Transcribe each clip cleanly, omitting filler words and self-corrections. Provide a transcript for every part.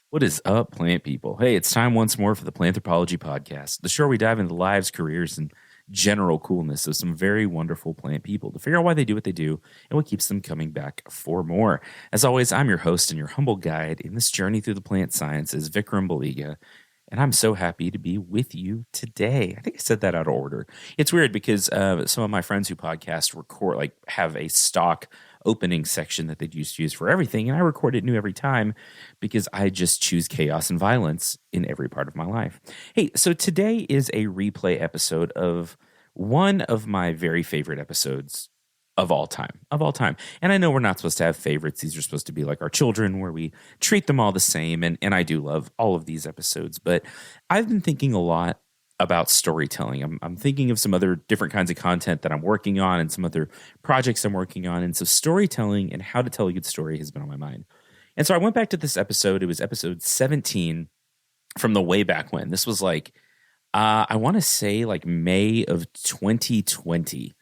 What is up, plant people? Hey, it's time once more for the Planthropology Podcast, the show where we dive into the lives, careers, and general coolness of some very wonderful plant people to figure out why they do what they do and what keeps them coming back for more. As always, I'm your host and your humble guide in this journey through the plant sciences, Vikram Baliga, and I'm so happy to be with you today. I think I said that out of order. It's weird because some of my friends who podcast have a stock opening section that they'd used to use for everything, and I record it new every time because I just choose chaos and violence in every part of my life. Hey, so today is a replay episode of one of my very favorite episodes of all time. And I know we're not supposed to have favorites. These are supposed to be like our children where we treat them all the same. And I do love all of these episodes, but I've been thinking a lot about storytelling. I'm thinking of some other different kinds of content that I'm working on and some other projects I'm working on. And so storytelling and how to tell a good story has been on my mind. And so I went back to this episode. It was episode 17 from the way back when. This was like, I want to say like May of 2020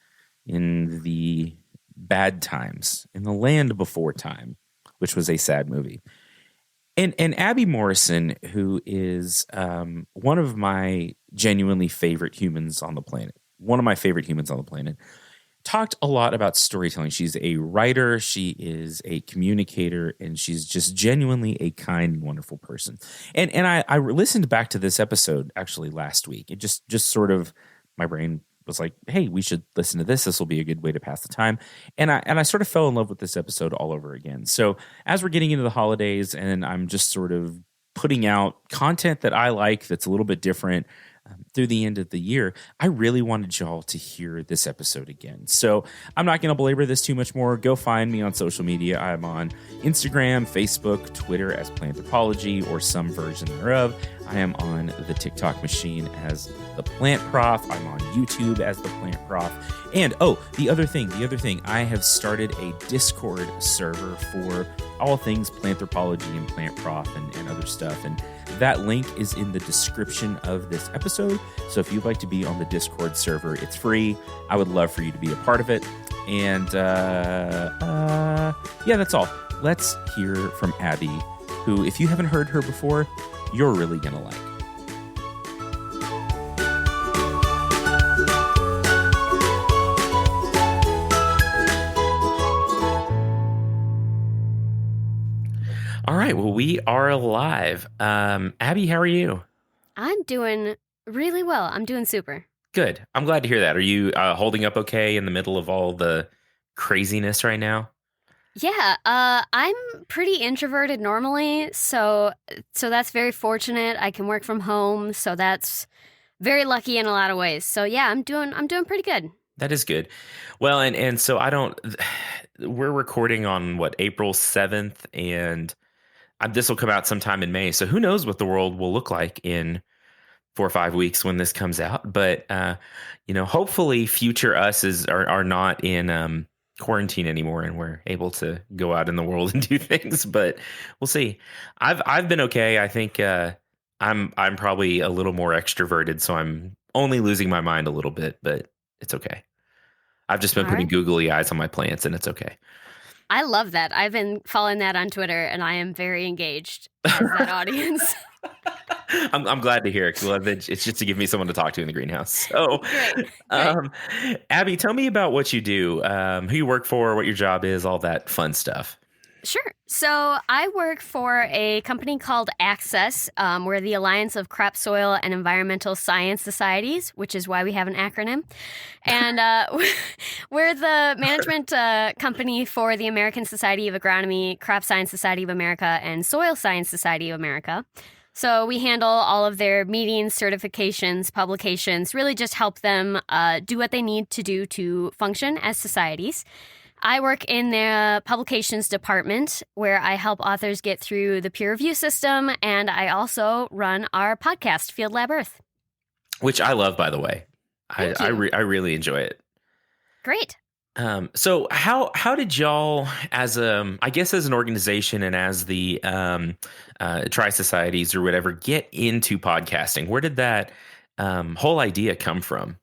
in the bad times, in the land before time, which was a sad movie. And Abby Morrison, who is one of my genuinely favorite humans on the planet, talked a lot about storytelling. She's a writer, she is a communicator, and she's just genuinely a kind and wonderful person. And I listened back to this episode actually last week. It just sort of, my brain was like, hey, we should listen to this. This will be a good way to pass the time. And I sort of fell in love with this episode all over again. So as we're getting into the holidays and I'm just sort of putting out content that I like that's a little bit different through the end of the year, I really wanted y'all to hear this episode again. So I'm not going to belabor this too much more. Go find me on social media. I'm on Instagram, Facebook, Twitter as Planthropology or some version thereof. I am on the TikTok machine as the Plant Prof. I'm on YouTube as the Plant Prof. And the other thing, I have started a Discord server for all things Planthropology and Plant Prof and other stuff. And that link is in the description of this episode. So if you'd like to be on the Discord server, it's free. I would love for you to be a part of it. And yeah, that's all. Let's hear from Abby, who, if you haven't heard her before, you're really going to like. All right. Well, we are live. Abby, how are you? I'm doing really well. I'm doing super. Good. I'm glad to hear that. Are you holding up okay in the middle of all the craziness right now? Yeah, I'm pretty introverted normally, so that's very fortunate. I can work from home, so that's very lucky in a lot of ways. So yeah, I'm doing pretty good. That is good. Well, and so we're recording on April 7th, and this will come out sometime in May. So who knows what the world will look like in 4 or 5 weeks when this comes out. But, hopefully future us are not in quarantine anymore and we're able to go out in the world and do things. But we'll see. I've been okay. I think I'm probably a little more extroverted, so I'm only losing my mind a little bit, but it's okay. I've just been putting googly eyes on my plants, and it's okay. I love that. I've been following that on Twitter, and I am very engaged as that audience. I'm glad to hear it. It's just to give me someone to talk to in the greenhouse. So, Great. Abby, tell me about what you do, who you work for, what your job is, all that fun stuff. Sure. So I work for a company called Access. We're the Alliance of Crop, Soil, and Environmental Science Societies, which is why we have an acronym. And we're the management company for the American Society of Agronomy, Crop Science Society of America, and Soil Science Society of America. So we handle all of their meetings, certifications, publications, really just help them do what they need to do to function as societies. I work in the publications department where I help authors get through the peer review system, and I also run our podcast, Field Lab Earth. Which I love, by the way. I really enjoy it. Great. So how did y'all, as an organization and as the tri-societies or whatever, get into podcasting? Where did that whole idea come from?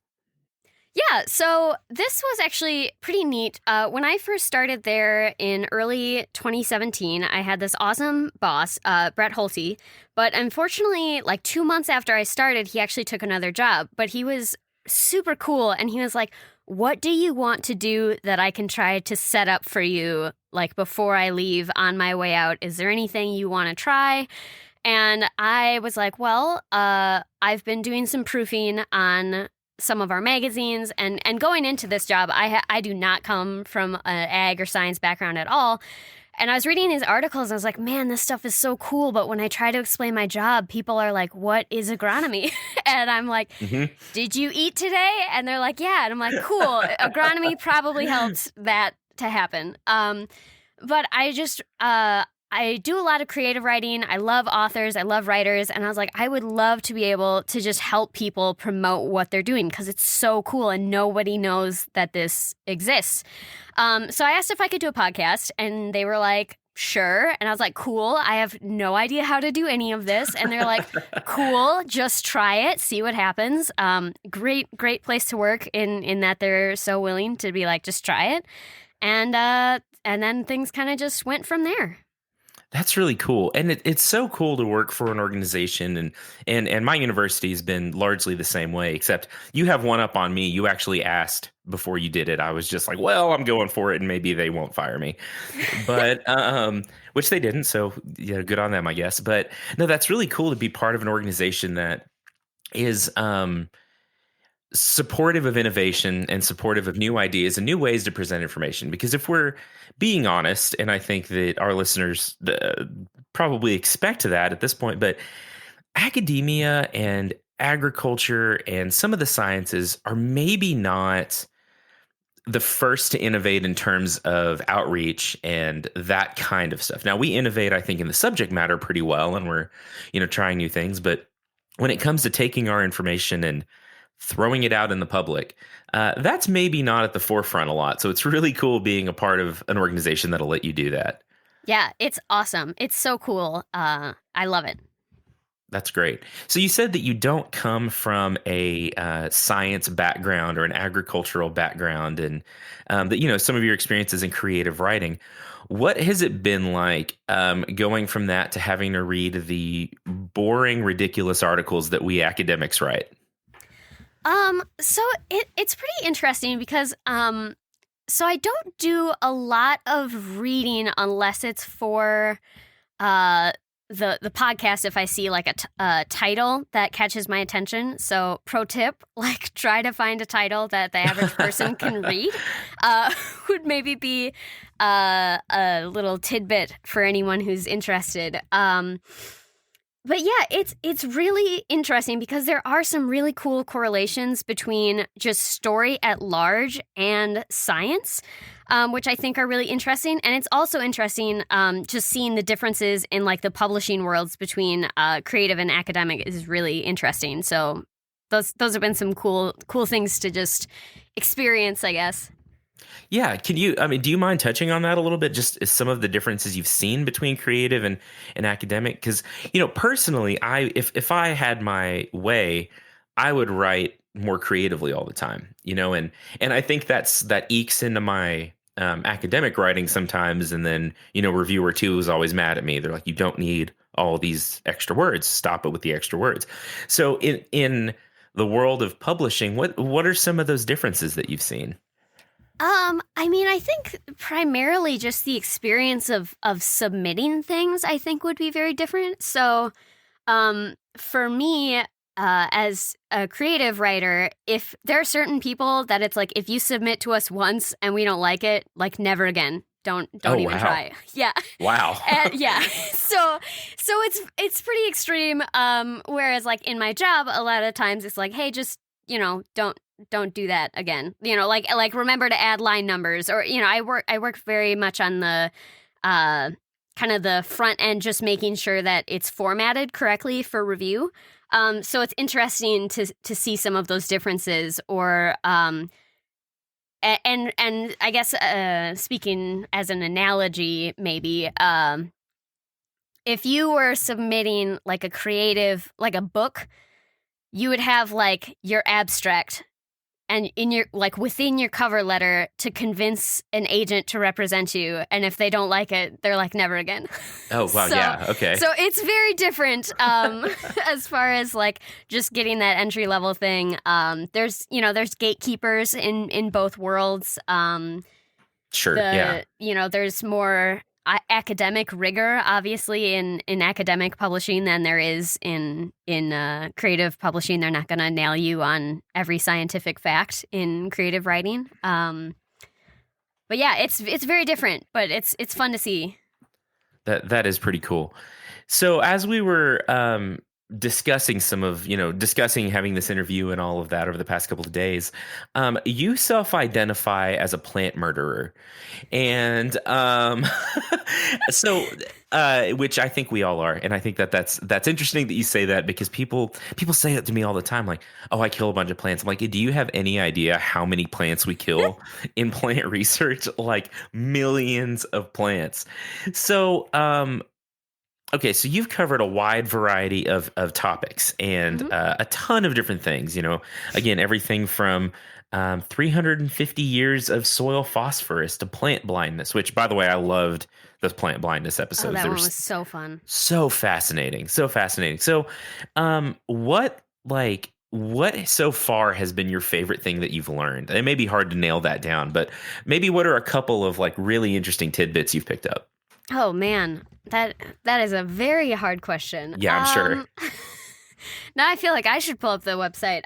Yeah, so this was actually pretty neat. When I first started there in early 2017, I had this awesome boss, Brett Holty. But unfortunately, like 2 months after I started, he actually took another job. But he was super cool, and he was like, "What do you want to do that I can try to set up for you, like before I leave on my way out? Is there anything you want to try?" And I was like, well, I've been doing some proofing on some of our magazines, and going into this job, I do not come from an ag or science background at all. And I was reading these articles, and I was like, man, this stuff is so cool. But when I try to explain my job, people are like, what is agronomy? And I'm like, Mm-hmm. did you eat today? And they're like, yeah. And I'm like, cool. Agronomy probably helped that to happen. But I do a lot of creative writing. I love authors. I love writers. And I was like, I would love to be able to just help people promote what they're doing because it's so cool and nobody knows that this exists. So I asked if I could do a podcast, and they were like, sure. And I was like, cool. I have no idea how to do any of this. And they're like, cool, just try it, see what happens. Great place to work in that they're so willing to be like, just try it. And then things kind of just went from there. That's really cool. And it's so cool to work for an organization, and my university has been largely the same way, except you have one up on me. You actually asked before you did it. I was just like, well, I'm going for it and maybe they won't fire me. But which they didn't, so yeah, good on them, I guess. But no, that's really cool to be part of an organization that is supportive of innovation and supportive of new ideas and new ways to present information. Because if we're being honest, and I think that our listeners probably expect that at this point, but academia and agriculture and some of the sciences are maybe not the first to innovate in terms of outreach and that kind of stuff. Now, we innovate, I think, in the subject matter pretty well, and we're, trying new things. But when it comes to taking our information and throwing it out in the public, that's maybe not at the forefront a lot. So it's really cool being a part of an organization that'll let you do that. Yeah, it's awesome. It's so cool. I love it. That's great. So you said that you don't come from a science background or an agricultural background, and that some of your experiences in creative writing. What has it been like going from that to having to read the boring, ridiculous articles that we academics write? So it's pretty interesting because so I don't do a lot of reading unless it's for the podcast. If I see like a title that catches my attention, so pro tip, like try to find a title that the average person can read, would maybe be a little tidbit for anyone who's interested. But yeah, it's really interesting because there are some really cool correlations between just story at large and science, which I think are really interesting. And it's also interesting just seeing the differences in like the publishing worlds between creative and academic is really interesting. So those have been some cool things to just experience, I guess. Yeah. Do you mind touching on that a little bit? Just some of the differences you've seen between creative and academic? Because, personally, if I had my way, I would write more creatively all the time, and I think that ekes into my academic writing sometimes. And then, reviewer two is always mad at me. They're like, you don't need all these extra words. Stop it with the extra words. So in the world of publishing, what are some of those differences that you've seen? I think primarily just the experience of submitting things, I think would be very different. So, for me, as a creative writer, if there are certain people that it's like, if you submit to us once and we don't like it, like never again. Don't even try. Yeah. Wow. Yeah. So it's pretty extreme. Whereas like in my job, a lot of times it's like, hey, just, don't do that again. Like remember to add line numbers, or I work very much on the kind of the front end, just making sure that it's formatted correctly for review. So it's interesting to see some of those differences, or and I guess speaking as an analogy, maybe if you were submitting like a creative, like a book, you would have like your abstract and in your like within your cover letter to convince an agent to represent you, and if they don't like it, they're like never again. Oh, wow. so Yeah. Okay. so it's very different as far as like just getting that entry level thing. There's gatekeepers in both worlds. Sure. Yeah. There's more academic rigor, obviously, in academic publishing than there is in creative publishing. They're not going to nail you on every scientific fact in creative writing. But yeah, it's very different, but it's fun to see. That is pretty cool. So as we were discussing discussing having this interview and all of that over the past couple of days, you self-identify as a plant murderer. And so which I think we all are. And I think that's interesting that you say that, because people say it to me all the time, like, oh, I kill a bunch of plants. I'm like, do you have any idea how many plants we kill in plant research? Like millions of plants. So okay, so you've covered a wide variety of topics and a ton of different things. Again, everything from 350 years of soil phosphorus to plant blindness, which, by the way, I loved those plant blindness episodes. Oh, that one was so fun. So fascinating. So fascinating. So what so far has been your favorite thing that you've learned? It may be hard to nail that down, but maybe what are a couple of like really interesting tidbits you've picked up? Oh man, that is a very hard question. Yeah, I'm sure. Now I feel like I should pull up the website.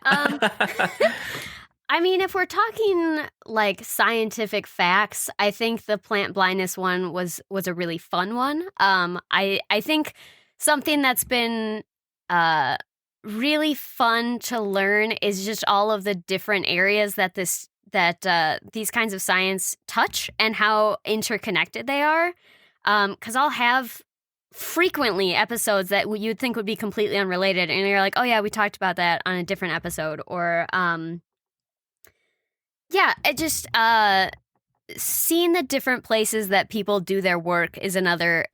I mean, if we're talking like scientific facts, I think the plant blindness one was a really fun one. I think something that's been really fun to learn is just all of the different areas that these kinds of science touch and how interconnected they are. Because I'll have frequently episodes that you'd think would be completely unrelated, and you're like, oh yeah, we talked about that on a different episode. Or it just seeing the different places that people do their work is another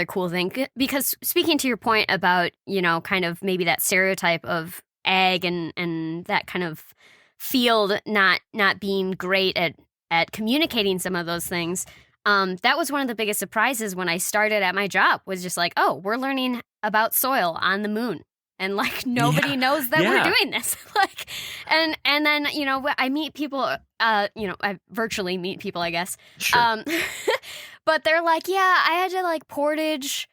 cool thing. Because speaking to your point about, kind of maybe that stereotype of ag and that kind of field not being great at communicating some of those things. That was one of the biggest surprises when I started at my job, was just like, oh, we're learning about soil on the moon. And like nobody knows that we're doing this. Like, and then, I meet people, I virtually meet people, I guess. Sure. But they're like, yeah, I had to like portage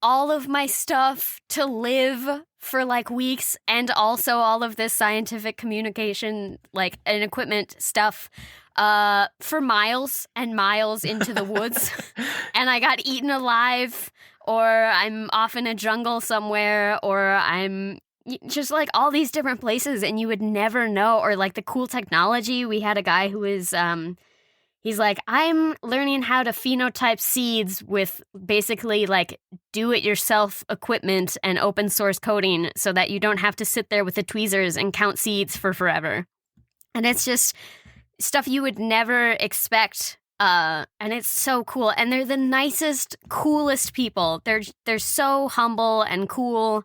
all of my stuff to live for like weeks, and also all of this scientific communication, like, and equipment stuff for miles and miles into the woods. And I got eaten alive, or I'm off in a jungle somewhere, or I'm just like all these different places, and you would never know. Or like the cool technology. We had a guy who is he's like, I'm learning how to phenotype seeds with basically like do-it-yourself equipment and open source coding, so that you don't have to sit there with the tweezers and count seeds for forever. And it's just stuff you would never expect, and it's so cool. And they're the nicest, coolest people. They're so humble and cool,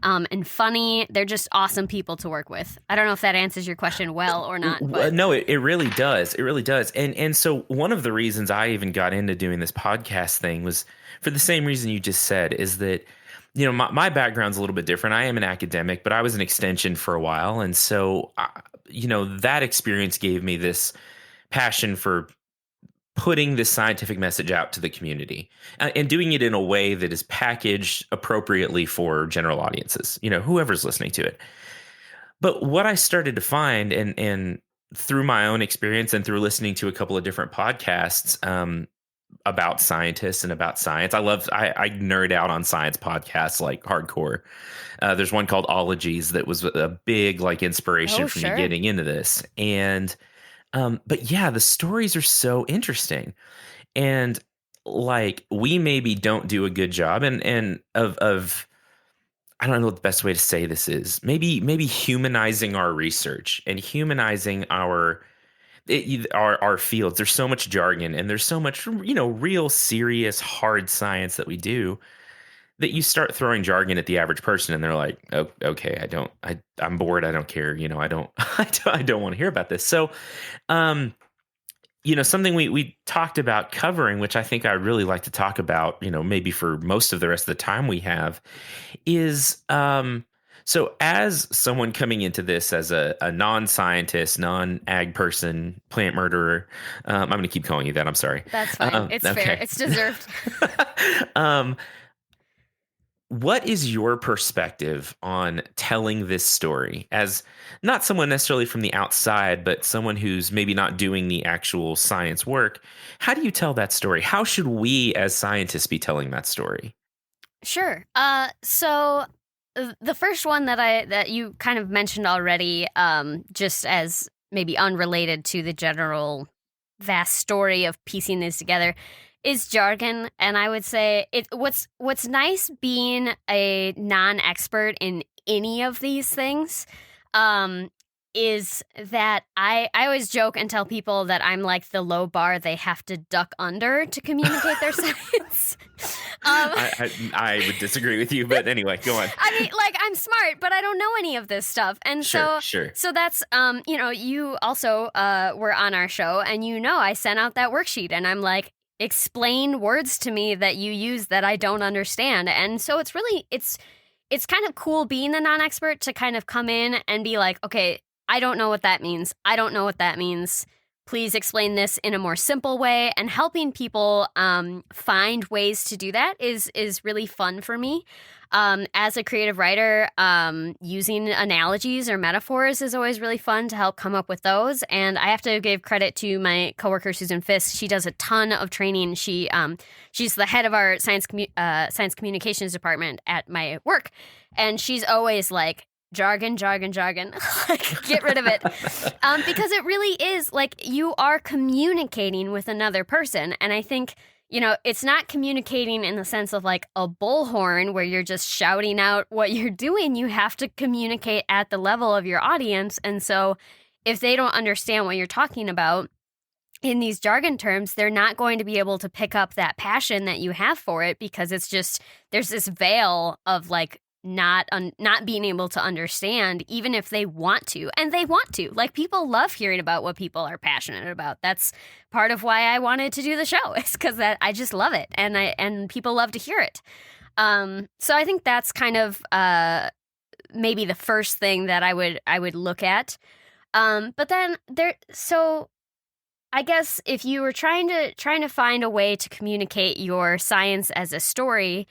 and funny. They're just awesome people to work with. I don't know if that answers your question well or not. But. No, it really does. It really does. And so one of the reasons I even got into doing this podcast thing was for the same reason you just said, is that, my background's a little bit different. I am an academic, but I was an extension for a while. And so, that experience gave me this passion for putting this scientific message out to the community, and doing it in a way that is packaged appropriately for general audiences, whoever's listening to it. But what I started to find, and through my own experience and through listening to a couple of different podcasts about scientists and about science, I nerd out on science podcasts like hardcore. There's one called Ologies that was a big like inspiration for me getting into this. And but yeah, the stories are so interesting, and like we maybe don't do a good job and of I don't know what the best way to say this is. Maybe humanizing our research and humanizing our fields. There's so much jargon, and there's so much real serious hard science that we do, that you start throwing jargon at the average person and they're like, oh, okay, I'm bored. I don't care. I don't, I don't want to hear about this. So, um, something we talked about covering, which I think I'd really like to talk about, maybe for most of the rest of the time we have, is so as someone coming into this as a non-scientist, non-ag person, plant murderer, I'm going to keep calling you that. I'm sorry. That's fine. It's okay. fair. It's deserved. What is your perspective on telling this story as not someone necessarily from the outside, but someone who's maybe not doing the actual science work? How do you tell that story? How should we as scientists be telling that story? Sure. So the first one that you kind of mentioned already, just as maybe unrelated to the general vast story of piecing this together, is jargon. And I would say what's nice being a non-expert in any of these things, is that I always joke and tell people that I'm like the low bar they have to duck under to communicate their science. I would disagree with you, but anyway, go on. I mean, like, I'm smart, but I don't know any of this stuff. And sure. So that's, you also were on our show, and I sent out that worksheet, and I'm like, explain words to me that you use that I don't understand. And so it's really, it's kind of cool being a non-expert to kind of come in and be like, okay, I don't know what that means. I don't know what that means. Please explain this in a more simple way. And helping people find ways to do that is really fun for me. As a creative writer, using analogies or metaphors is always really fun to help come up with those. And I have to give credit to my coworker Susan Fisk. She does a ton of training. She's the head of our science communications department at my work, and she's always like, jargon, like, get rid of it. Because it really is like you are communicating with another person. And I think, it's not communicating in the sense of like a bullhorn where you're just shouting out what you're doing. You have to communicate at the level of your audience. And so if they don't understand what you're talking about in these jargon terms, they're not going to be able to pick up that passion that you have for it, because it's just, there's this veil of like, not being able to understand, even if they want to. And they want to. Like, people love hearing about what people are passionate about. That's part of why I wanted to do the show, is because I just love it, and people love to hear it. So I think that's kind of maybe the first thing that I would look at. But then so I guess if you were trying to find a way to communicate your science as a story,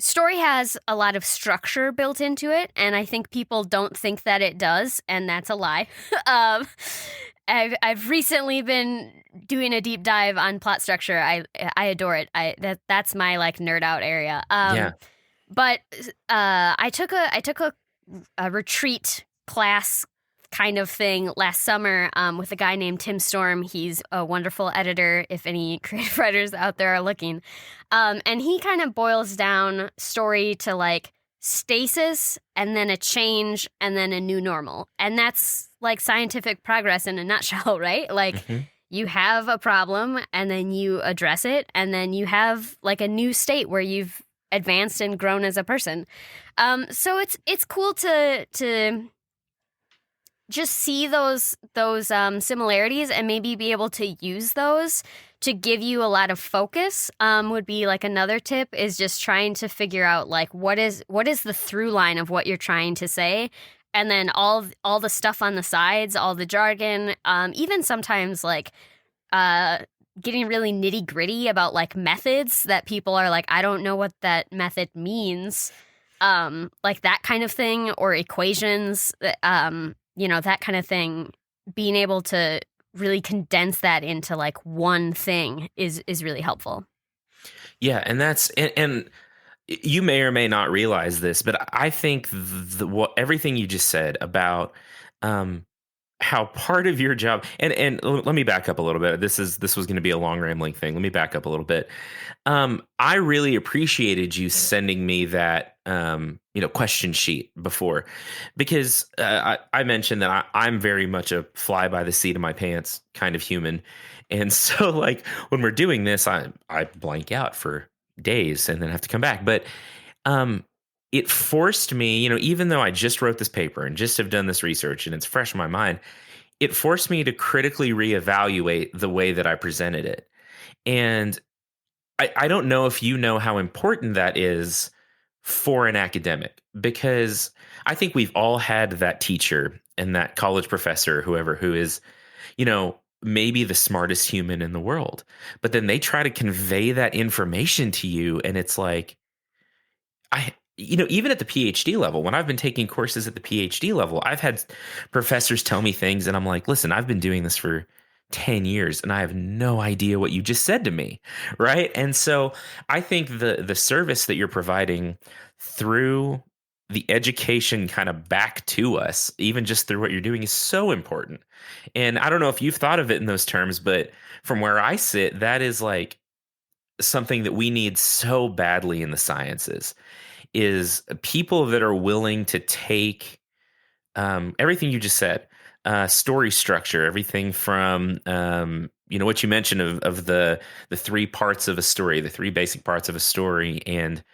story has a lot of structure built into it, and I think people don't think that it does, and that's a lie. I've recently been doing a deep dive on plot structure. I adore it. That's my like nerd out area. Yeah. But I took a retreat class kind of thing last summer with a guy named Tim Storm. He's a wonderful editor, if any creative writers out there are looking. And he kind of boils down story to like stasis, and then a change, and then a new normal. And that's like scientific progress in a nutshell, right? Like, you have a problem, and then you address it, and then you have like a new state where you've advanced and grown as a person. So it's cool to just see those similarities and maybe be able to use those to give you a lot of focus. Would be like another tip, is just trying to figure out like what is the through line of what you're trying to say, and then all the stuff on the sides, all the jargon, even sometimes like getting really nitty gritty about like methods that people are like, I don't know what that method means, like that kind of thing, or equations, that kind of thing. Being able to really condense that into like one thing is really helpful. Yeah, and that's and you may or may not realize this, but I think everything you just said about how part of your job, and let me back up a little bit. This was going to be a long rambling thing. Let me back up a little bit. I really appreciated you sending me that question sheet before, because I mentioned that I'm very much a fly by the seat of my pants kind of human, and so like when we're doing this, I blank out for days and then have to come back. But um, it forced me, even though I just wrote this paper and just have done this research and it's fresh in my mind, it forced me to critically reevaluate the way that I presented it. And I don't know if you know how important that is for an academic, because I think we've all had that teacher and that college professor, whoever, who is, maybe the smartest human in the world. But then they try to convey that information to you. And it's like, even at the PhD level, when I've been taking courses at the PhD level, I've had professors tell me things and I'm like, listen, I've been doing this for 10 years and I have no idea what you just said to me. Right. And so I think the service that you're providing through the education kind of back to us, even just through what you're doing, is so important. And I don't know if you've thought of it in those terms, but from where I sit, that is like something that we need so badly in the sciences, is people that are willing to take everything you just said, story structure, everything from what you mentioned of the three parts of a story, the three basic parts of a story, and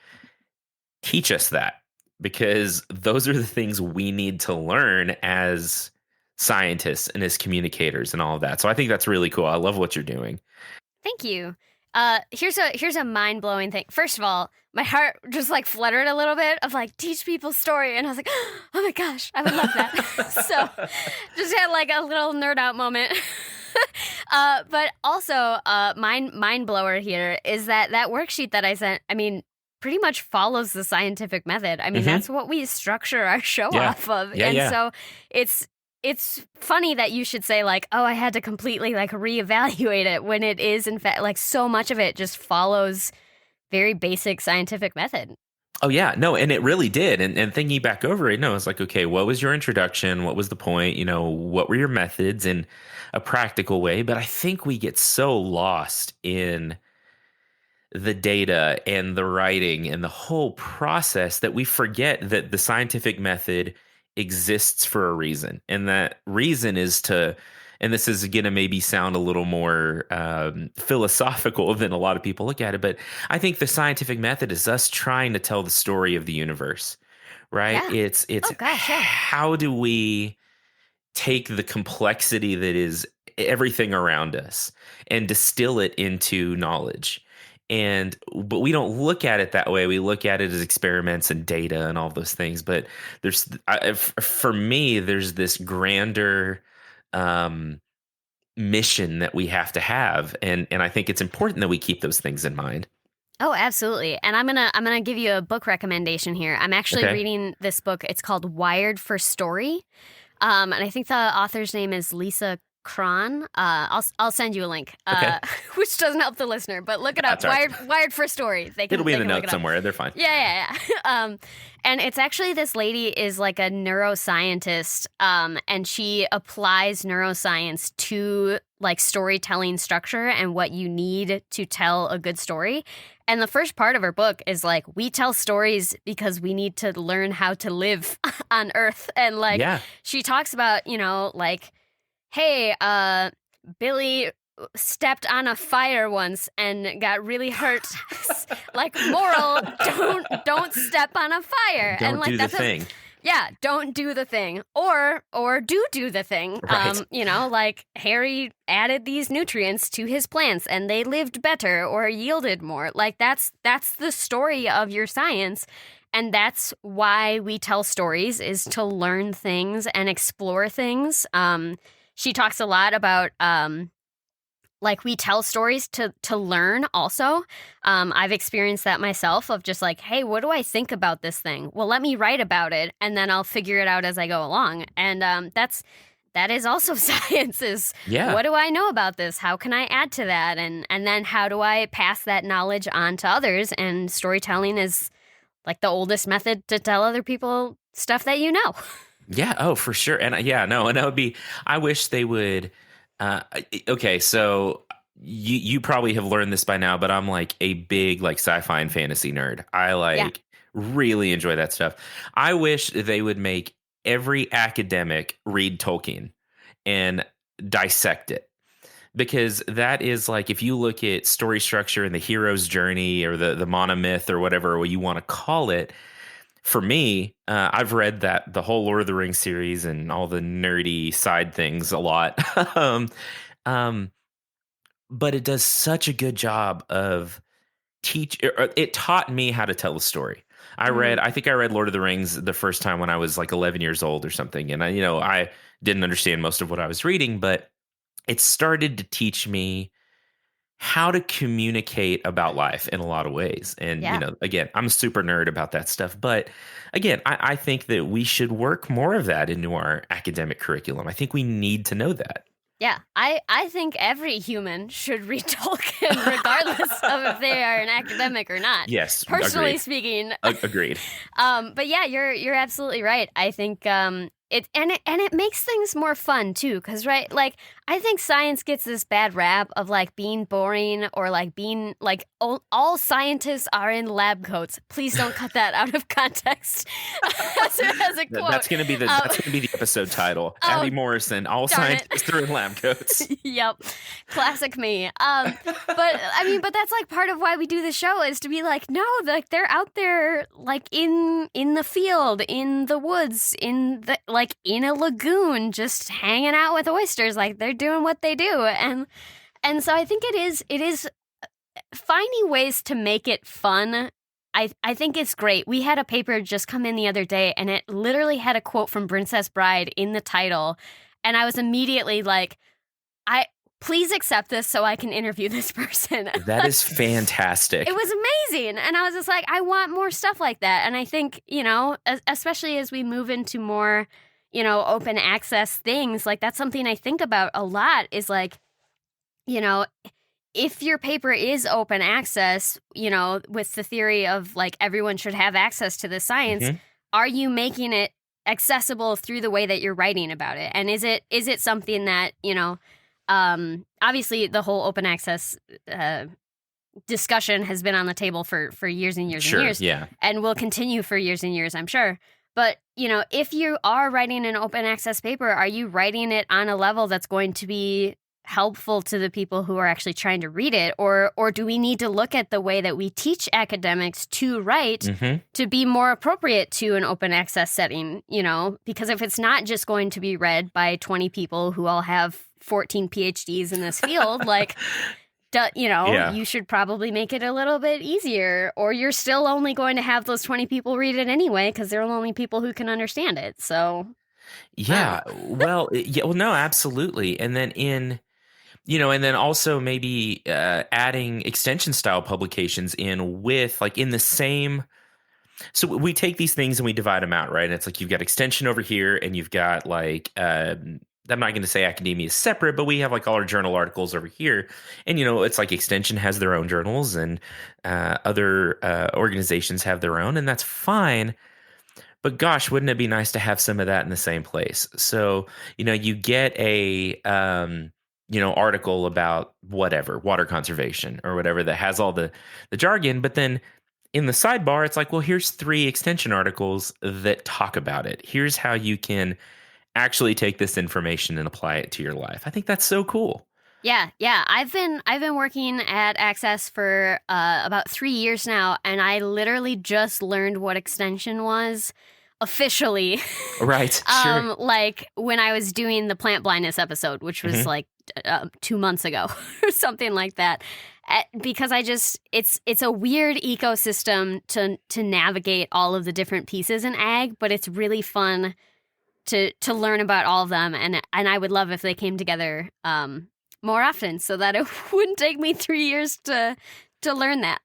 teach us that, because those are the things we need to learn as scientists and as communicators and all of that. So I think that's really cool. I love what you're doing. Thank you. Here's a mind blowing thing. First of all, my heart just like fluttered a little bit of like teach people story, and I was like, oh my gosh, I would love that. So, just had like a little nerd out moment. But also, mind blower here is that worksheet that I sent. I mean, pretty much follows the scientific method. I mean, that's what we structure our show off of, so it's funny that you should say like, oh, I had to completely like reevaluate it, when it is in fact like so much of it just follows very basic scientific method. Oh yeah, no, and it really did. And thinking back over it, no, it's like, okay, what was your introduction? What was the point? What were your methods in a practical way? But I think we get so lost in the data and the writing and the whole process that we forget that the scientific method exists for a reason. And that reason is to, and this is going to maybe sound a little more philosophical than a lot of people look at it, but I think the scientific method is us trying to tell the story of the universe, right? Yeah. It's how do we take the complexity that is everything around us and distill it into knowledge? But we don't look at it that way. We look at it as experiments and data and all those things. But for me, there's this grander mission that we have to have, and I think it's important that we keep those things in mind. Oh, absolutely. And I'm gonna give you a book recommendation here. I'm actually reading this book. It's called Wired for Story, and I think the author's name is Lisa Cron. I'll send you a link, which doesn't help the listener, but look it up. Wired for Story. It'll be in the notes somewhere. They're fine. Yeah. And it's actually, this lady is like a neuroscientist, and she applies neuroscience to like storytelling structure and what you need to tell a good story. And the first part of her book is like, we tell stories because we need to learn how to live on Earth. And like, she talks about, like, hey, Billy stepped on a fire once and got really hurt. Like, moral, don't step on a fire. Don't and like do the thing. Don't do the thing. Or do the thing. Right. Like Harry added these nutrients to his plants and they lived better or yielded more. Like that's the story of your science. And that's why we tell stories, is to learn things and explore things. She talks a lot about like we tell stories to learn also. I've experienced that myself, of just like, hey, what do I think about this thing? Well, let me write about it and then I'll figure it out as I go along. And that is also science, is what do I know about this? How can I add to that? And then how do I pass that knowledge on to others? And storytelling is like the oldest method to tell other people stuff that you know. Yeah. Oh, for sure. And and that would be, I wish they would. Okay. So you probably have learned this by now, but I'm like a big like sci-fi and fantasy nerd. I really enjoy that stuff. I wish they would make every academic read Tolkien and dissect it, because that is like, if you look at story structure and the hero's journey or the monomyth or whatever you want to call it, for me, I've read that the whole Lord of the Rings series and all the nerdy side things a lot. um, um, but it does such a good job of it taught me how to tell a story. Mm, I think I read Lord of the Rings the first time when I was like 11 years old or something. And I didn't understand most of what I was reading, but it started to teach me how to communicate about life in a lot of ways. And, yeah. again, I'm a super nerd about that stuff. But again, I think that we should work more of that into our academic curriculum. I think we need to know that. Yeah, I think every human should read Tolkien, regardless of if they are an academic or not. Yes, Personally agreed. speaking, Agreed. but yeah, you're absolutely right. I think it makes things more fun too, because right, like I think science gets this bad rap of like being boring or like being like all scientists are in lab coats. Please don't cut that out of context as a quote. That's gonna be the episode title. Abby Morrison, all scientists are in lab coats. Yep, classic me. But that's like part of why we do the show is to be like, no, like they're out there like in the field, in the woods, in a lagoon, just hanging out with oysters, like they're doing what they do, and so I think it is finding ways to make it fun. I think it's great. We had a paper just come in the other day, and it literally had a quote from Princess Bride in the title, and I was immediately like, please accept this so I can interview this person. That is fantastic. It was amazing. And I was just like, I want more stuff like that. And I think, especially as we move into more, open access things, like that's something I think about a lot is like, if your paper is open access, with the theory of like everyone should have access to the science, are you making it accessible through the way that you're writing about it? And is it something that, obviously the whole open access discussion has been on the table for years and years and years. Yeah. And will continue for years and years, I'm sure. But, if you are writing an open access paper, are you writing it on a level that's going to be helpful to the people who are actually trying to read it? Or do we need to look at the way that we teach academics to write to be more appropriate to an open access setting, Because if it's not just going to be read by 20 people who all have 14 PhDs in this field, like, you should probably make it a little bit easier, or you're still only going to have those 20 people read it anyway because they're the only people who can understand it. So, yeah, well, no, absolutely. And then and then also maybe adding extension style publications in with like in the same. So we take these things and we divide them out, right? And it's like you've got extension over here, and you've got like I'm not going to say academia is separate, but we have like all our journal articles over here. And, it's like extension has their own journals and other organizations have their own, and that's fine. But gosh, wouldn't it be nice to have some of that in the same place? So, you get a, article about whatever, water conservation or whatever that has all the jargon, but then in the sidebar, it's like, well, here's 3 extension articles that talk about it. Here's how you can actually take this information and apply it to your life. I think that's so cool. Yeah. I've been working at Access for about 3 years now, and I literally just learned what extension was officially. Right. Sure. Like when I was doing the plant blindness episode, which was like 2 months ago or something like that. Because it's a weird ecosystem to navigate all of the different pieces in ag, but it's really fun to learn about all of them, and I would love if they came together more often, so that it wouldn't take me 3 years to learn that.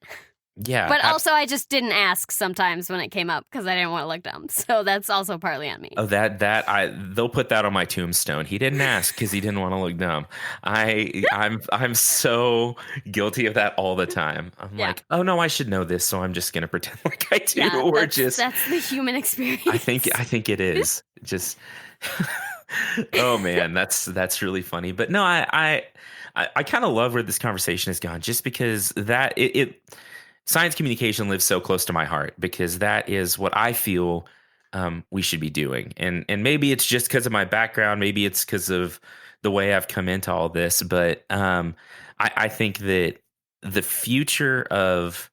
Yeah, but also I just didn't ask sometimes when it came up because I didn't want to look dumb. So that's also partly on me. Oh, they'll put that on my tombstone. He didn't ask because he didn't want to look dumb. I'm so guilty of that all the time. I'm like, oh no, I should know this, so I'm just gonna pretend like I do. Yeah, that's the human experience. I think it is just. Oh man, that's really funny. But no, I kind of love where this conversation has gone, just because that it science communication lives so close to my heart, because that is what I feel we should be doing. And maybe it's just because of my background. Maybe it's because of the way I've come into all this, but I think that the future of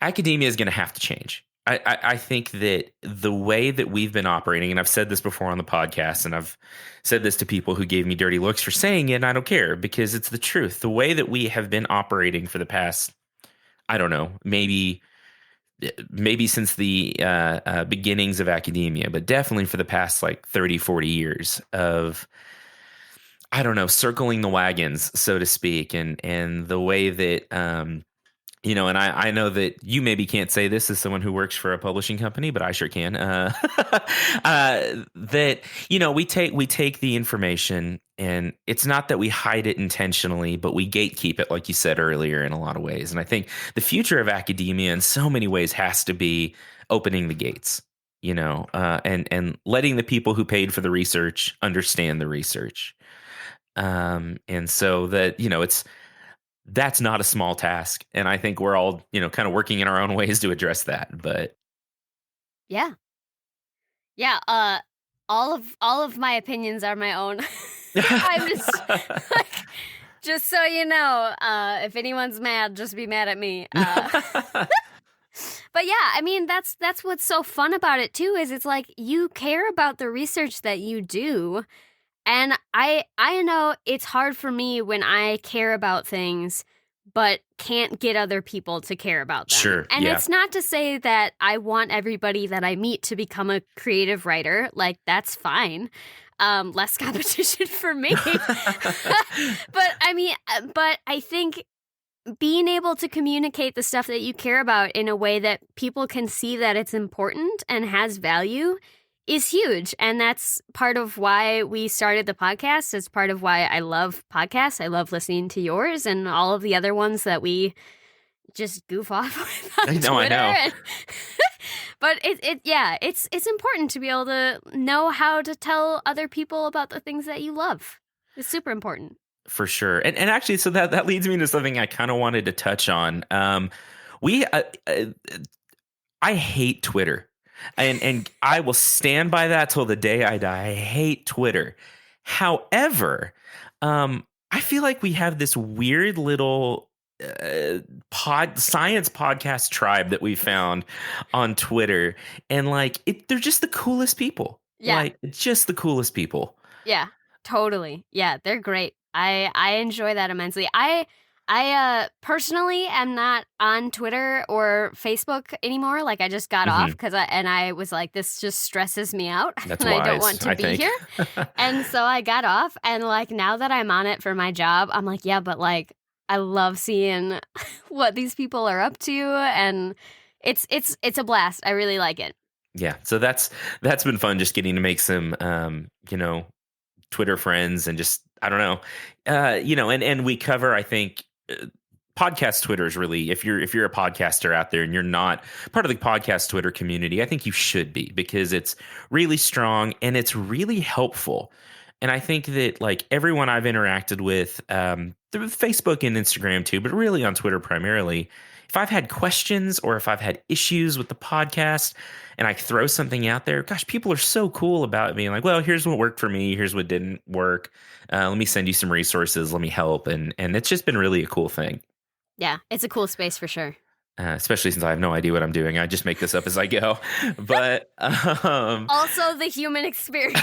academia is going to have to change. I think that the way that we've been operating, and I've said this before on the podcast, and I've said this to people who gave me dirty looks for saying it, and I don't care because it's the truth. The way that we have been operating for the past, I don't know, maybe since the beginnings of academia, but definitely for the past like 30, 40 years of, I don't know, circling the wagons, so to speak, and the way that and I know that you maybe can't say this as someone who works for a publishing company, but I sure can. That we take the information, and it's not that we hide it intentionally, but we gatekeep it, like you said earlier, in a lot of ways. And I think the future of academia, in so many ways, has to be opening the gates. And letting the people who paid for the research understand the research. And so that that's not a small task. And I think we're all, kind of working in our own ways to address that. But Yeah. Yeah. All of my opinions are my own. I'm just like, just so you know, if anyone's mad, just be mad at me. But yeah, I mean, that's what's so fun about it too, is it's like you care about the research that you do. And I know it's hard for me when I care about things, but can't get other people to care about them. Sure. And it's not to say that I want everybody that I meet to become a creative writer. Like, that's fine. Less competition for me. But I think being able to communicate the stuff that you care about in a way that people can see that it's important and has value is huge. And that's part of why we started the podcast. It's part of why I love podcasts. I love listening to yours and all of the other ones that we just goof off with on Twitter. I know. But it's important to be able to know how to tell other people about the things that you love. It's super important. For sure. And actually, so that leads me to something I kind of wanted to touch on. I hate Twitter. And I will stand by that till the day I die. I hate Twitter. However, I feel like we have this weird little science podcast tribe that we found on Twitter, and they're just the coolest people. Yeah, like just the coolest people. Yeah, totally. Yeah, they're great. I enjoy that immensely. I personally am not on Twitter or Facebook anymore. Like, I just got off because I was like, this just stresses me out. That's and wise, I don't want to be here. And so I got off, and like now that I'm on it for my job, I'm like, yeah, but like I love seeing what these people are up to, and it's a blast. I really like it. Yeah, so that's been fun, just getting to make some Twitter friends, and just I don't know, and we cover, I think. Podcast Twitter is really, if you're a podcaster out there and you're not part of the podcast Twitter community, I think you should be, because it's really strong and it's really helpful. And I think that like everyone I've interacted with, through Facebook and Instagram too, but really on Twitter primarily, if I've had questions or if I've had issues with the podcast and I throw something out there, gosh, people are so cool about being like, well, here's what worked for me. Here's what didn't work. Let me send you some resources. Let me help. And it's just been really a cool thing. Yeah, it's a cool space for sure. Especially since I have no idea what I'm doing. I just make this up as I go. But also the human experience.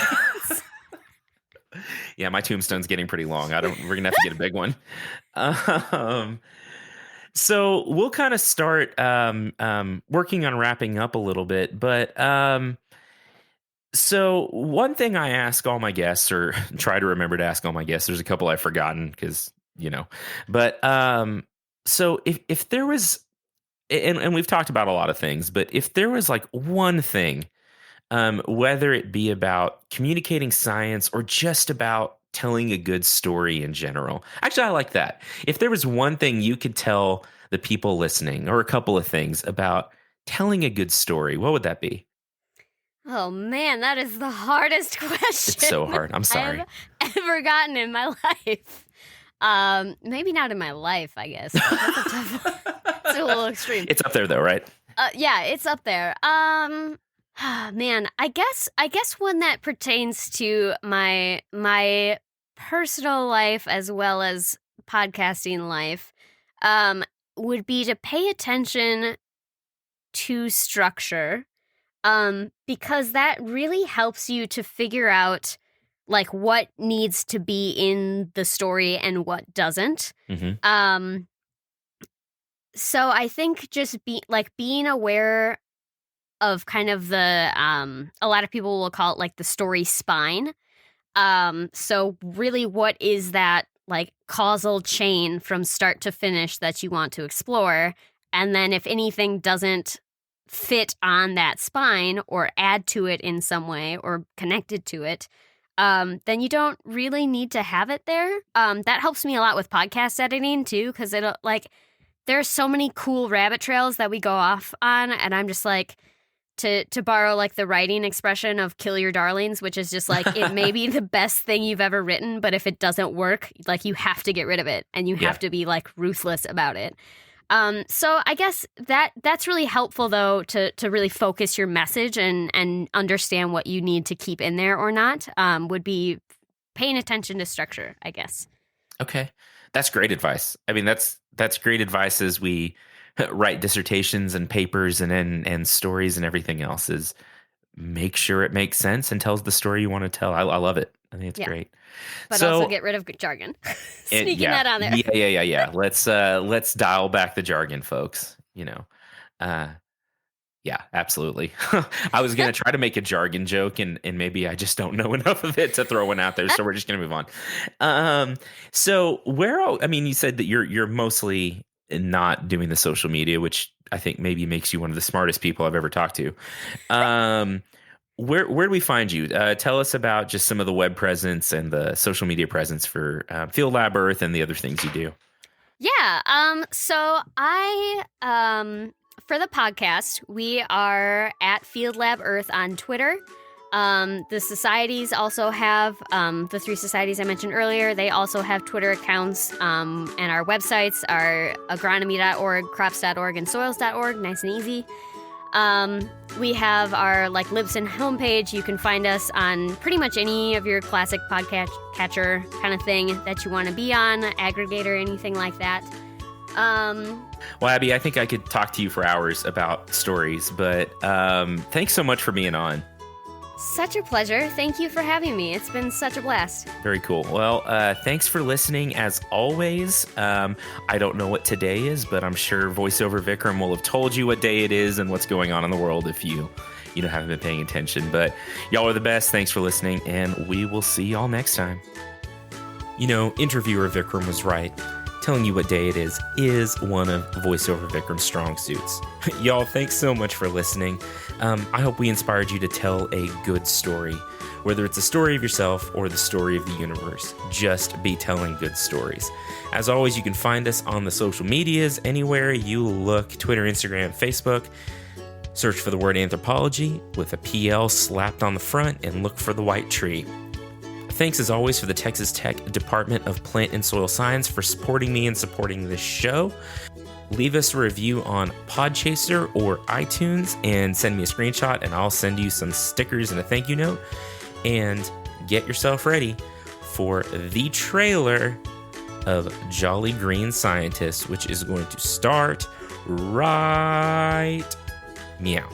Yeah, my tombstone's getting pretty long. We're gonna have to get a big one. So we'll kind of start working on wrapping up a little bit. But so one thing I ask all my guests, or try to remember to ask all my guests, there's a couple I've forgotten because, but so if there was, and we've talked about a lot of things, but if there was like one thing, whether it be about communicating science or just about telling a good story in general. Actually, I like that. If there was one thing you could tell the people listening, or a couple of things about telling a good story, what would that be? Oh man, that is the hardest question. It's so hard. I'm sorry. I've ever gotten in my life. Maybe not in my life, I guess. That's a tough one. It's a little extreme. It's up there though, right? Yeah, it's up there. Man, I guess one that pertains to my personal life as well as podcasting life um would be to pay attention to structure, because that really helps you to figure out like what needs to be in the story and what doesn't. Mm-hmm. So I think just being aware of kind of the a lot of people will call it like the story spine. So really what is that like causal chain from start to finish that you want to explore? And then if anything doesn't fit on that spine or add to it in some way or connected to it, then you don't really need to have it there. That helps me a lot with podcast editing too, because it'll like there's so many cool rabbit trails that we go off on, and I'm just like, to borrow like the writing expression of kill your darlings, which is just like it may be the best thing you've ever written, but if it doesn't work, like you have to get rid of it and you have to be like ruthless about it. So I guess that's really helpful though to really focus your message and understand what you need to keep in there or not, would be paying attention to structure, I guess. Okay. That's great advice. I mean, that's great advice as we write dissertations and papers and stories and everything else, is make sure it makes sense and tells the story you want to tell. I love it. I think it's great. But so, also get rid of jargon. Sneaking that on there. Yeah. Let's dial back the jargon, folks. Yeah, absolutely. I was going to try to make a jargon joke and maybe I just don't know enough of it to throw one out there. So we're just going to move on. So you said that you're mostly not doing the social media, which I think maybe makes you one of the smartest people I've ever talked to. Where do we find you? Tell us about just some of the web presence and the social media presence for Field Lab Earth and the other things you do. Yeah. So I for the podcast, we are at Field Lab Earth on Twitter. The societies also have, the three societies I mentioned earlier, they also have Twitter accounts, and our websites are agronomy.org, crops.org, and soils.org, nice and easy. We have our like Libsyn homepage. You can find us on pretty much any of your classic podcast catcher kind of thing that you want to be on, aggregator, anything like that. Well, Abby, I think I could talk to you for hours about stories, but thanks so much for being on. Such a pleasure. Thank you for having me. It's been such a blast. Very cool. Well, thanks for listening as always. I don't know what today is, but I'm sure VoiceOver Vikram will have told you what day it is and what's going on in the world if you haven't been paying attention. But y'all are the best. Thanks for listening, and we will see y'all next time. Interviewer Vikram was right. Telling you what day it is one of VoiceOver Vikram's strong suits. Y'all, thanks so much for listening. I hope we inspired you to tell a good story. Whether it's a story of yourself or the story of the universe, just be telling good stories. As always, you can find us on the social medias anywhere you look: Twitter, Instagram, Facebook. Search for the word anthropology with a PL slapped on the front and look for the white tree. Thanks as always for the Texas Tech Department of Plant and Soil Science for supporting me and supporting this show. Leave us a review on Podchaser or iTunes and send me a screenshot and I'll send you some stickers and a thank you note. And get yourself ready for the trailer of Jolly Green Scientist, which is going to start right meow.